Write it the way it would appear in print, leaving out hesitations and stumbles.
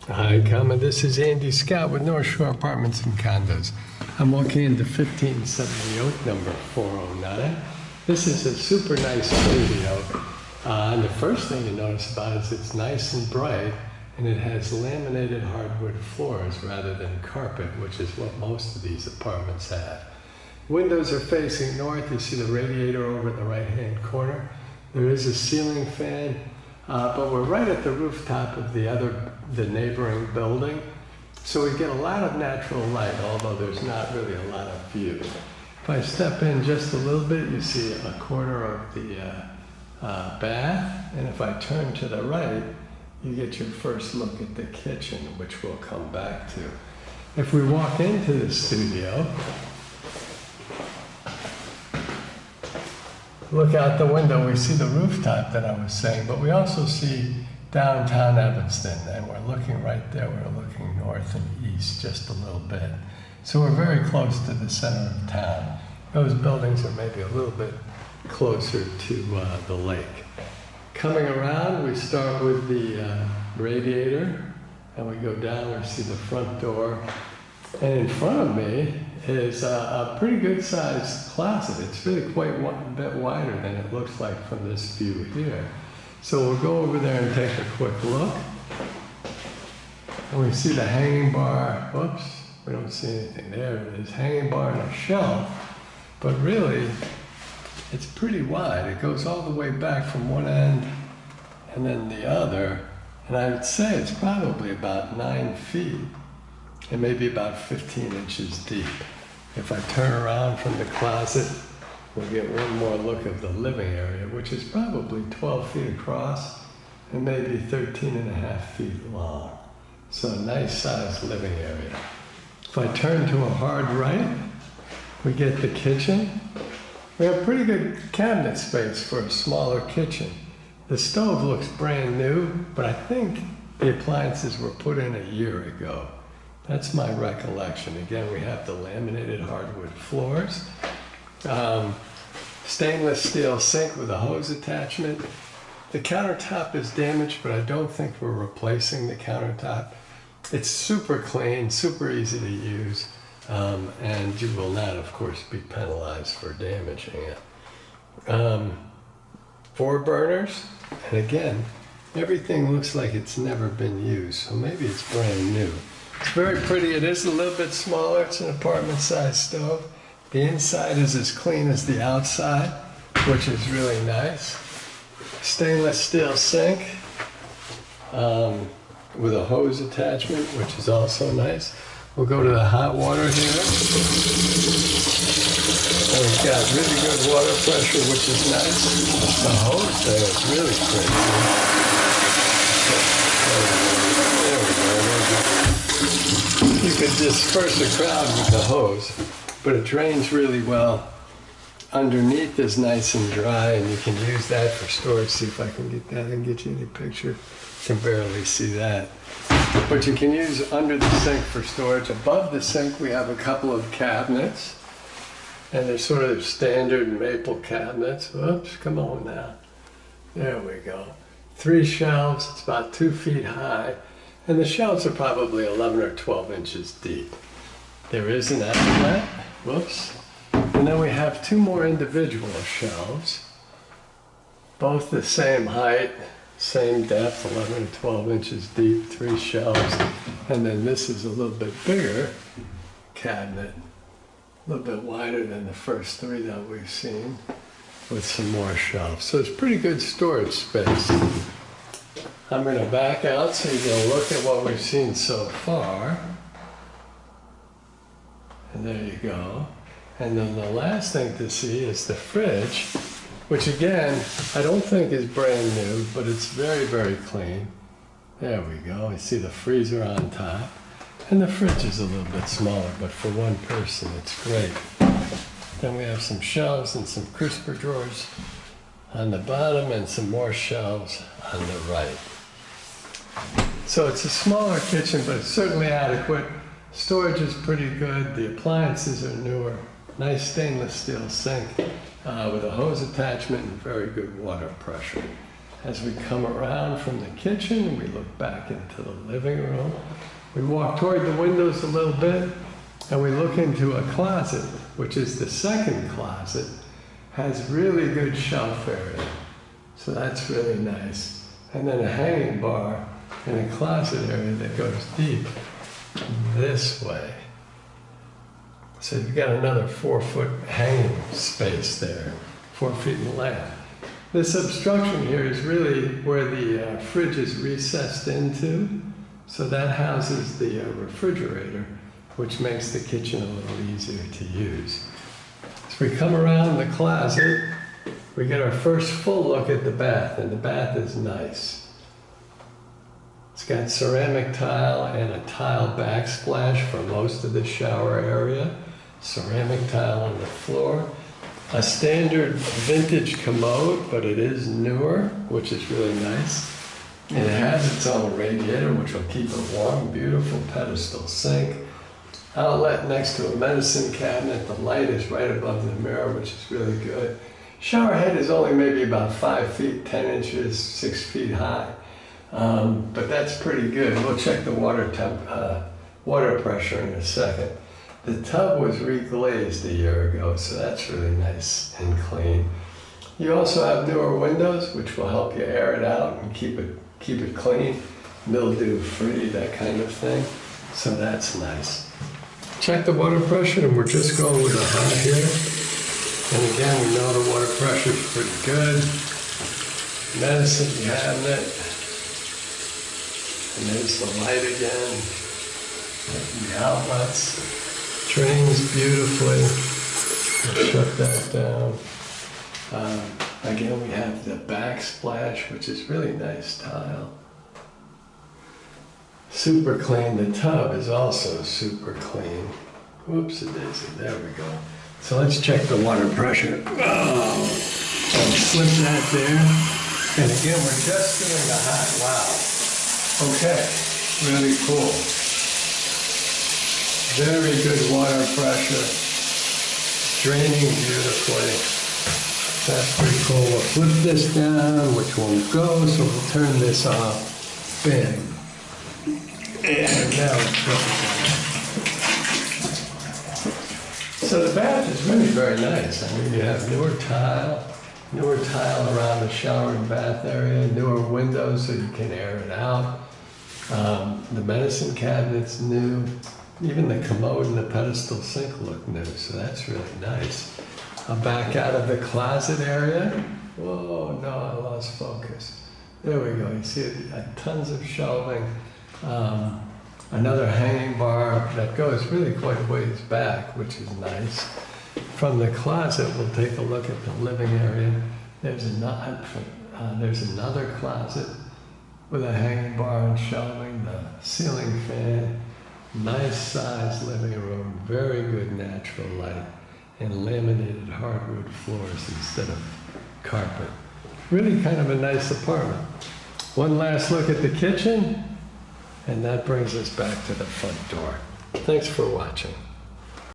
Hi, Carmen. This is Andy Scott with North Shore Apartments and Condos. I'm walking into 1570 Oak number 409. This is a super nice studio. And the first thing you notice about it is it's nice and bright, and it has laminated hardwood floors rather than carpet, which is what most of these apartments have. Windows are facing north. You see the radiator over in the right-hand corner. There is a ceiling fan. But we're right at the rooftop of the neighboring building, so we get a lot of natural light, although there's not really a lot of view. If I step in just a little bit, you see a corner of the bath, and if I turn to the right, you get your first look at the kitchen, which we'll come back to. If we walk into the studio, look out the window, we see the rooftop that I was saying, but we also see downtown Evanston, and we're looking right there. We're looking north and east just a little bit. So we're very close to the center of town. Those buildings are maybe a little bit closer to the lake. Coming around, we start with the radiator, and we go down, we see the front door. And in front of me is a pretty good sized closet. It's really quite a bit wider than it looks like from this view here. So we'll go over there and take a quick look. And we see the hanging bar. Whoops, we don't see anything. There it is, hanging bar and a shelf. But really, it's pretty wide. It goes all the way back from one end and then the other. And I would say it's probably about 9 feet. And maybe about 15 inches deep. If I turn around from the closet, we'll get one more look of the living area, which is probably 12 feet across and maybe 13 and a half feet long. So a nice sized living area. If I turn to a hard right, we get the kitchen. We have pretty good cabinet space for a smaller kitchen. The stove looks brand new, but I think the appliances were put in a year ago. That's my recollection. Again, we have the laminated hardwood floors. Stainless steel sink with a hose attachment. The countertop is damaged, but I don't think we're replacing the countertop. It's super clean, super easy to use, and you will not, of course, be penalized for damaging it. 4 burners, and again, everything looks like it's never been used, so maybe it's brand new. It's very pretty. It is a little bit smaller. It's an apartment-sized stove. The inside is as clean as the outside, which is really nice. Stainless steel sink with a hose attachment, which is also nice. We'll go to the hot water here. And we've got really good water pressure, which is nice. The hose there is really pretty. You could disperse a crowd with the hose, but it drains really well. Underneath is nice and dry, and you can use that for storage. See if I can get that and get you any picture. You can barely see that. But you can use under the sink for storage. Above the sink, we have a couple of cabinets, and they're sort of standard maple cabinets. Whoops, come on now. There we go. 3 shelves, it's about 2 feet high. And the shelves are probably 11 or 12 inches deep. There is an outlet, whoops. And then we have 2 more individual shelves, both the same height, same depth, 11 or 12 inches deep, 3 shelves. And then this is a little bit bigger cabinet, a little bit wider than the first 3 that we've seen, with some more shelves. So it's pretty good storage space. I'm going to back out so you can look at what we've seen so far. And there you go. And then the last thing to see is the fridge, which again, I don't think is brand new, but it's very, very clean. There we go. You see the freezer on top. And the fridge is a little bit smaller, but for one person, it's great. Then we have some shelves and some crisper drawers on the bottom and some more shelves on the right. So it's a smaller kitchen, but it's certainly adequate. Storage is pretty good. The appliances are newer. Nice stainless steel sink with a hose attachment and very good water pressure. As we come around from the kitchen, we look back into the living room. We walk toward the windows a little bit, and we look into a closet, which is the second closet. Has really good shelf area, so that's really nice. And then a hanging bar in a closet area that goes deep this way. So you've got another 4-foot hanging space there, 4 feet in length. This obstruction here is really where the fridge is recessed into, so that houses the refrigerator, which makes the kitchen a little easier to use. As we come around the closet, we get our first full look at the bath, and the bath is nice. It's got ceramic tile and a tile backsplash for most of the shower area, ceramic tile on the floor, a standard vintage commode, but it is newer, which is really nice. And it has its own radiator, which will keep it warm, beautiful pedestal sink. Outlet next to a medicine cabinet. The light is right above the mirror, which is really good. Shower head is only maybe about 5 feet, 10 inches, 6 feet high. But that's pretty good. We'll check the water pressure in a second. The tub was reglazed a year ago, so that's really nice and clean. You also have newer windows, which will help you air it out and keep it clean, mildew free, that kind of thing. So that's nice. Check the water pressure, and we're just going with a hot here. And again, we know the water pressure is pretty good. Medicine cabinet. And there's the light again. The outlets. Drains beautifully. We'll shut that down. Again, we have the backsplash, which is really nice tile. Super clean. The tub is also super clean. Whoops, it is. There we go. So let's check the water pressure. Oh, I'll slip that there. And again, we're just doing the hot. Wow. Okay, really cool. Very good water pressure. Draining beautifully. That's pretty cool. We'll flip this down, which won't go, so we'll turn this off. Bam. And now it's going. So the bath is really very nice. I mean, you have newer tile around the shower and bath area, newer windows so you can air it out. The medicine cabinet's new. Even the commode and the pedestal sink look new, so that's really nice. I'll back out of the closet area. Whoa, no, I lost focus. There we go. You see tons of shelving. Another hanging bar that goes really quite a ways back, which is nice. From the closet, we'll take a look at the living area. There's another closet with a hanging bar and shelving, the ceiling fan. Nice sized living room, very good natural light, and laminated hardwood floors instead of carpet. Really kind of a nice apartment. One last look at the kitchen, and that brings us back to the front door. Thanks for watching.